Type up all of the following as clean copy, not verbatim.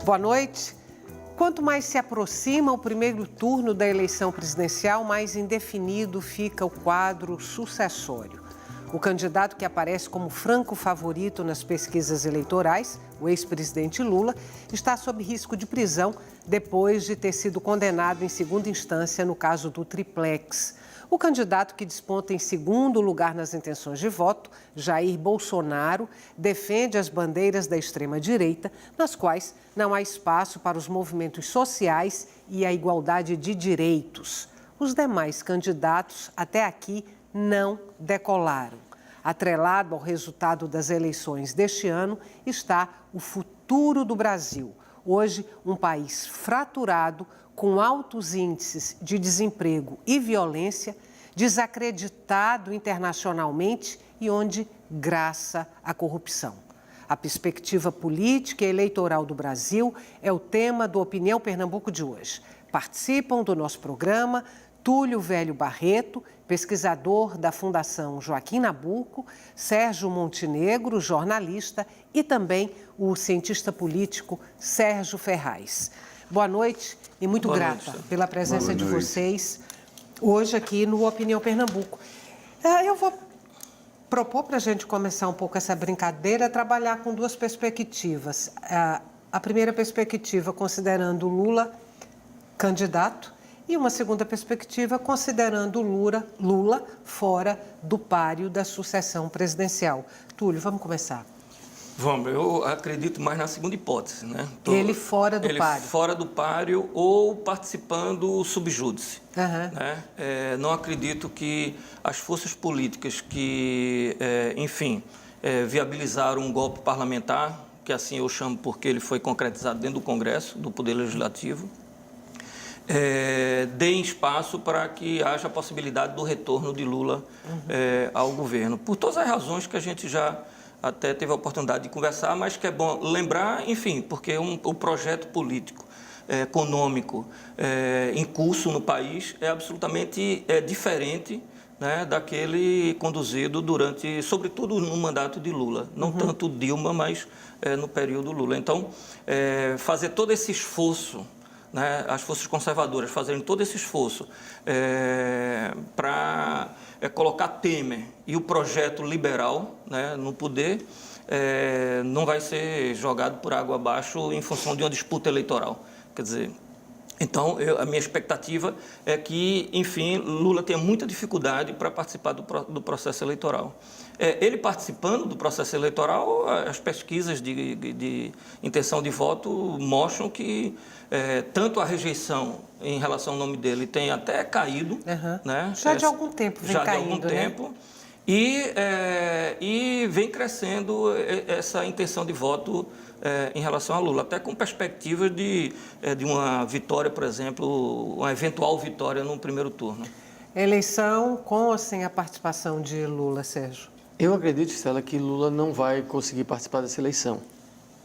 Boa noite. Quanto mais se aproxima o primeiro turno da eleição presidencial, mais indefinido fica o quadro sucessório. O candidato que aparece como franco favorito nas pesquisas eleitorais, o ex-presidente Lula, está sob risco de prisão depois de ter sido condenado em segunda instância no caso do triplex. O candidato que desponta em segundo lugar nas intenções de voto, Jair Bolsonaro, defende as bandeiras da extrema-direita, nas quais não há espaço para os movimentos sociais e a igualdade de direitos. Os demais candidatos, até aqui, não decolaram. Atrelado ao resultado das eleições deste ano está o futuro do Brasil. Hoje, um país fraturado, com altos índices de desemprego e violência, desacreditado internacionalmente e onde graça a corrupção. A perspectiva política e eleitoral do Brasil é o tema do Opinião Pernambuco de hoje. Participam do nosso programa Túlio Velho Barreto, pesquisador da Fundação Joaquim Nabuco, Sérgio Montenegro, jornalista, e também o cientista político Sérgio Ferraz. Boa noite e muito grata pela presença de vocês hoje aqui no Opinião Pernambuco. Eu vou propor para a gente começar um pouco essa brincadeira, trabalhar com duas perspectivas. A primeira perspectiva considerando Lula candidato e uma segunda perspectiva considerando Lula fora do páreo da sucessão presidencial. Túlio, vamos começar. Vamos, eu acredito mais na segunda hipótese, né? Ele fora do páreo. Ele fora do páreo ou participando sub júdice. Né? Não acredito que as forças políticas que, viabilizaram um golpe parlamentar, que assim eu chamo porque ele foi concretizado dentro do Congresso, do Poder Legislativo, deem espaço para que haja a possibilidade do retorno de Lula ao governo. Por todas as razões que a gente já até teve a oportunidade de conversar, mas que é bom lembrar, enfim, porque o projeto político, econômico em curso no país é absolutamente diferente, né, daquele conduzido durante, sobretudo no mandato de Lula, não tanto Dilma, mas no período Lula. Então, fazer todo esse esforço, né, as forças conservadoras fazerem todo esse esforço para colocar Temer e o projeto liberal, né, no poder, não vai ser jogado por água abaixo em função de uma disputa eleitoral. Quer dizer, então, a minha expectativa é que, enfim, Lula tenha muita dificuldade para participar do processo eleitoral. Ele participando do processo eleitoral, as pesquisas de intenção de voto mostram que tanto a rejeição em relação ao nome dele tem até caído. Né? Já de algum tempo vem caindo, já de algum tempo. E vem crescendo essa intenção de voto em relação a Lula, até com perspectiva de uma vitória, por exemplo, uma eventual vitória no primeiro turno. Eleição com ou sem a participação de Lula, Sérgio? Eu acredito, Stella, que Lula não vai conseguir participar dessa eleição.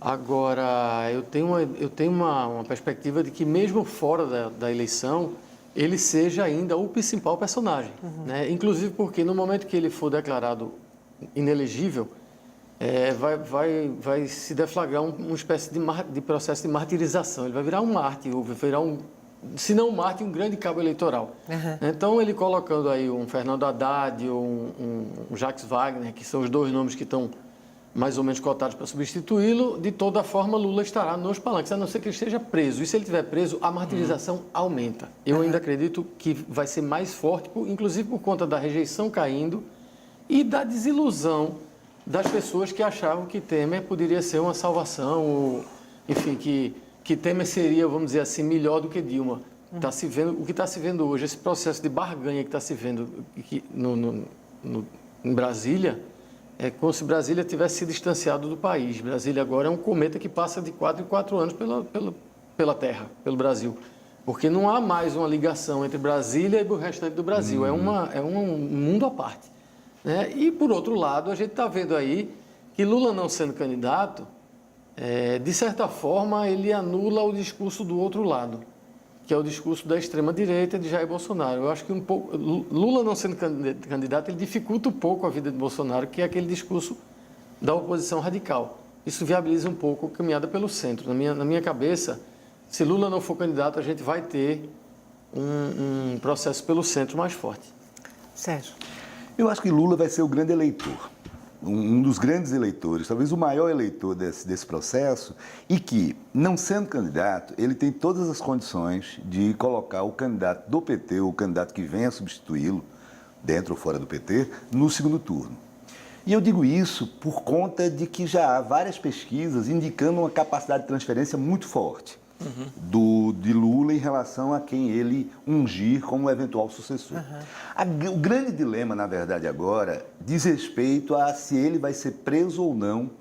Agora, eu tenho uma perspectiva de que mesmo fora da eleição, ele seja ainda o principal personagem. Né? Inclusive porque no momento que ele for declarado inelegível, vai se deflagrar uma espécie de processo de martirização. Ele vai virar um mártir, ou vai virar se não um mártir, um grande cabo eleitoral. Então, ele colocando aí um Fernando Haddad ou um Jacques Wagner, que são os dois nomes que estão mais ou menos cotados para substituí-lo, de toda forma, Lula estará nos palanques, a não ser que ele esteja preso. E se ele estiver preso, a martirização aumenta. Eu ainda acredito que vai ser mais forte, inclusive por conta da rejeição caindo e da desilusão das pessoas que achavam que Temer poderia ser uma salvação, ou, enfim, que Temer seria, vamos dizer assim, melhor do que Dilma. O que está se vendo hoje, esse processo de barganha que está se vendo em Brasília, é como se Brasília tivesse se distanciado do país. Brasília agora é um cometa que passa de 4 em 4 anos pela Terra, pelo Brasil. Porque não há mais uma ligação entre Brasília e o restante do Brasil. É um mundo à parte. Né? E, por outro lado, a gente está vendo aí que Lula não sendo candidato, de certa forma, ele anula o discurso do outro lado, que é o discurso da extrema-direita de Jair Bolsonaro. Eu acho que Lula não sendo candidato, ele dificulta um pouco a vida de Bolsonaro, que é aquele discurso da oposição radical. isso viabiliza um pouco a caminhada pelo centro. Na minha cabeça, se Lula não for candidato, a gente vai ter um processo pelo centro mais forte. Sérgio. Eu acho que Lula vai ser o grande eleitor, um dos grandes eleitores, talvez o maior eleitor desse processo, e que, não sendo candidato, ele tem todas as condições de colocar o candidato do PT, o candidato que venha substituí-lo, dentro ou fora do PT, no segundo turno. E eu digo isso por conta de que já há várias pesquisas indicando uma capacidade de transferência muito forte de Lula em relação a quem ele ungir como eventual sucessor. O grande dilema, na verdade, agora, diz respeito a se ele vai ser preso ou não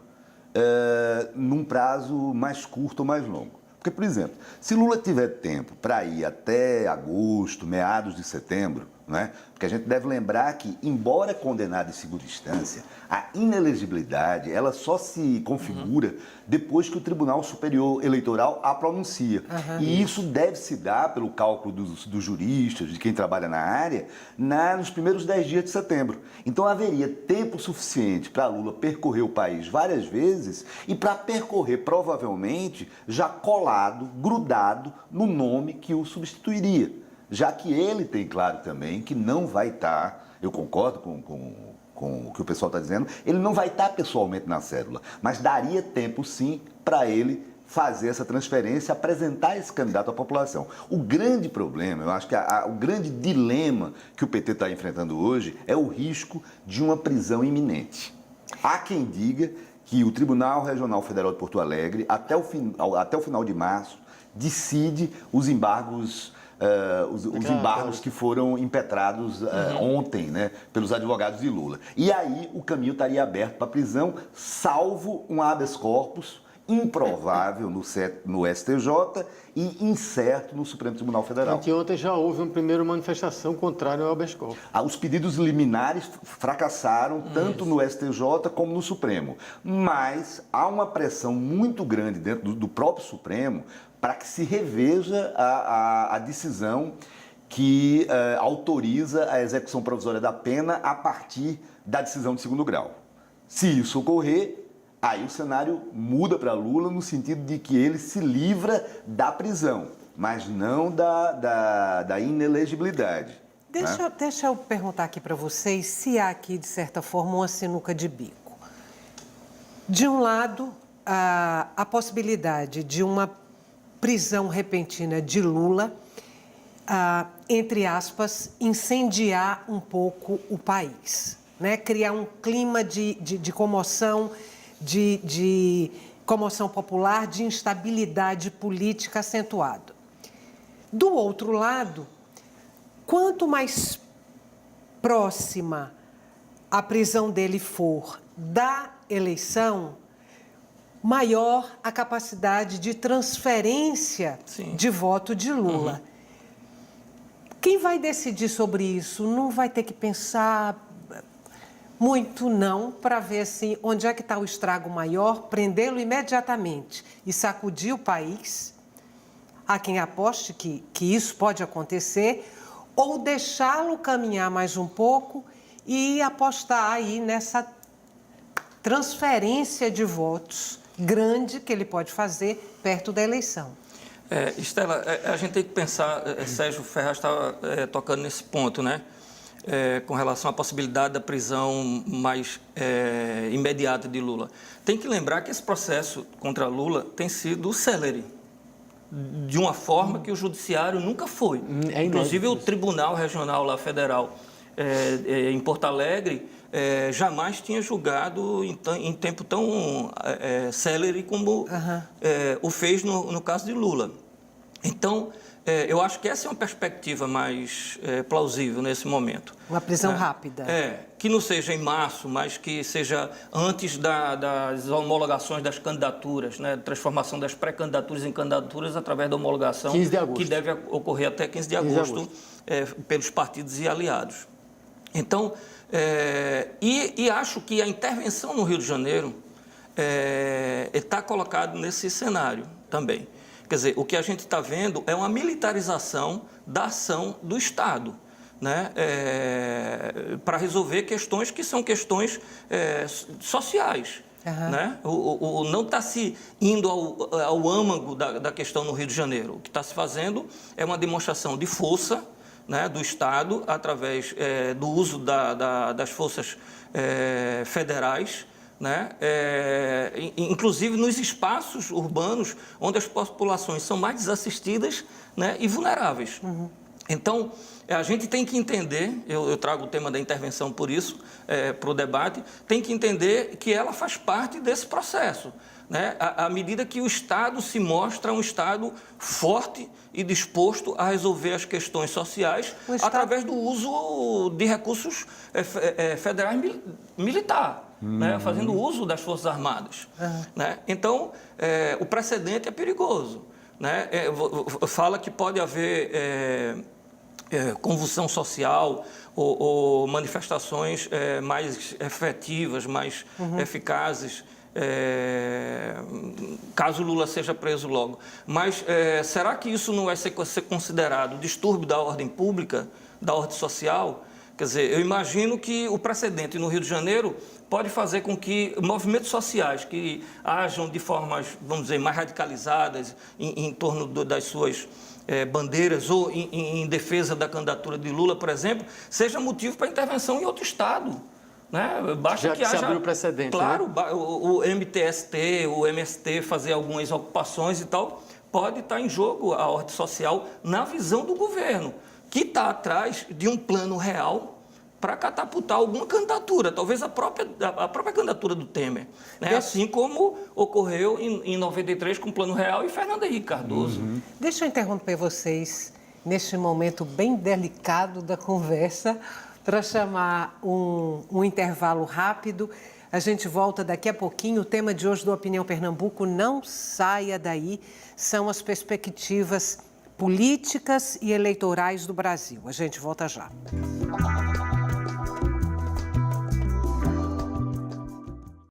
num prazo mais curto ou mais longo. Porque, por exemplo, se Lula tiver tempo para ir até agosto, meados de setembro, né? Porque a gente deve lembrar que, embora condenado em segunda instância, a inelegibilidade ela só se configura depois que o Tribunal Superior Eleitoral a pronuncia. E isso deve se dar, pelo cálculo dos juristas, de quem trabalha na área, nos primeiros 10 dias de setembro. Então haveria tempo suficiente para Lula percorrer o país várias vezes e para percorrer, provavelmente, já colado, grudado no nome que o substituiria. Já que ele tem claro também que não vai estar, eu concordo com o que o pessoal está dizendo, ele não vai estar pessoalmente na cédula, mas daria tempo sim para ele fazer essa transferência, apresentar esse candidato à população. O grande problema, eu acho que o grande dilema que o PT está enfrentando hoje é o risco de uma prisão iminente. Há quem diga que o Tribunal Regional Federal de Porto Alegre, até o final de março, decide os embargos que foram impetrados ontem, né, pelos advogados de Lula. E aí o caminho estaria aberto para a prisão, salvo um habeas corpus improvável no STJ e incerto no Supremo Tribunal Federal. Anteontem já houve uma primeira manifestação contrária ao habeas corpus. Os pedidos liminares fracassaram tanto no STJ como no Supremo. Mas há uma pressão muito grande dentro do próprio Supremo para que se reveja a decisão que autoriza a execução provisória da pena a partir da decisão de segundo grau. Se isso ocorrer, aí o cenário muda para Lula no sentido de que ele se livra da prisão, mas não da inelegibilidade. Deixa eu perguntar aqui para vocês se há aqui, de certa forma, uma sinuca de bico. De um lado, a possibilidade de uma prisão repentina de Lula, entre aspas, incendiar um pouco o país, né? Criar um clima de comoção, de comoção popular, de instabilidade política acentuado. Do outro lado, quanto mais próxima a prisão dele for da eleição, maior a capacidade de transferência de voto de Lula. Quem vai decidir sobre isso não vai ter que pensar muito, não, para ver assim, onde é que está o estrago maior, prendê-lo imediatamente e sacudir o país. Há quem aposte que isso pode acontecer, ou deixá-lo caminhar mais um pouco e apostar aí nessa transferência de votos grande que ele pode fazer perto da eleição. Estela, a gente tem que pensar, Sérgio Ferraz estava tocando nesse ponto, né? Com relação à possibilidade da prisão mais imediata de Lula. Tem que lembrar que esse processo contra Lula tem sido célere, de uma forma que o judiciário nunca foi. Inclusive o Tribunal Regional lá, Federal em Porto Alegre jamais tinha julgado em tempo tão célere como o fez no caso de Lula. Então, eu acho que essa é uma perspectiva mais plausível nesse momento. Uma prisão rápida. Que não seja em março, mas que seja antes das homologações das candidaturas, né? Transformação das pré-candidaturas em candidaturas através da homologação, 15 de agosto. Que deve ocorrer até 15 de agosto, pelos partidos e aliados. Então, e acho que a intervenção no Rio de Janeiro está colocado nesse cenário também. Quer dizer, o que a gente está vendo é uma militarização da ação do Estado, né? Para resolver questões que são questões sociais. Né? Não está se indo ao âmago da questão no Rio de Janeiro. O que está se fazendo é uma demonstração de força, né, do Estado através do uso das forças federais, né? Inclusive nos espaços urbanos onde as populações são mais desassistidas, né, e vulneráveis. Então, a gente tem que entender, eu trago o tema da intervenção por isso, para o debate, tem que entender que ela faz parte desse processo, né? À medida que o Estado se mostra um Estado forte e disposto a resolver as questões sociais através do uso de recursos federais militares, né? Fazendo uso das Forças Armadas. Né? Então, o precedente é perigoso. Né? Fala que pode haver convulsão social ou manifestações mais efetivas, mais eficazes, caso Lula seja preso logo. Mas será que isso não vai ser considerado distúrbio da ordem pública, da ordem social? Quer dizer, eu imagino que o precedente no Rio de Janeiro pode fazer com que movimentos sociais que ajam de formas, vamos dizer, mais radicalizadas em torno das suas bandeiras ou em defesa da candidatura de Lula, por exemplo, seja motivo para intervenção em outro Estado. Né? Basta que haja, se abriu precedente. Claro, né? o MTST, o MST fazer algumas ocupações e tal, pode estar em jogo a ordem social na visão do governo, que está atrás de um plano real para catapultar alguma candidatura, talvez a própria candidatura do Temer, né? Assim como ocorreu em 93 com o Plano Real e Fernando Henrique Cardoso. Deixa eu interromper vocês neste momento bem delicado da conversa para chamar um intervalo rápido. A gente volta daqui a pouquinho. O tema de hoje do Opinião Pernambuco, não saia daí, são as perspectivas políticas e eleitorais do Brasil. A gente volta já.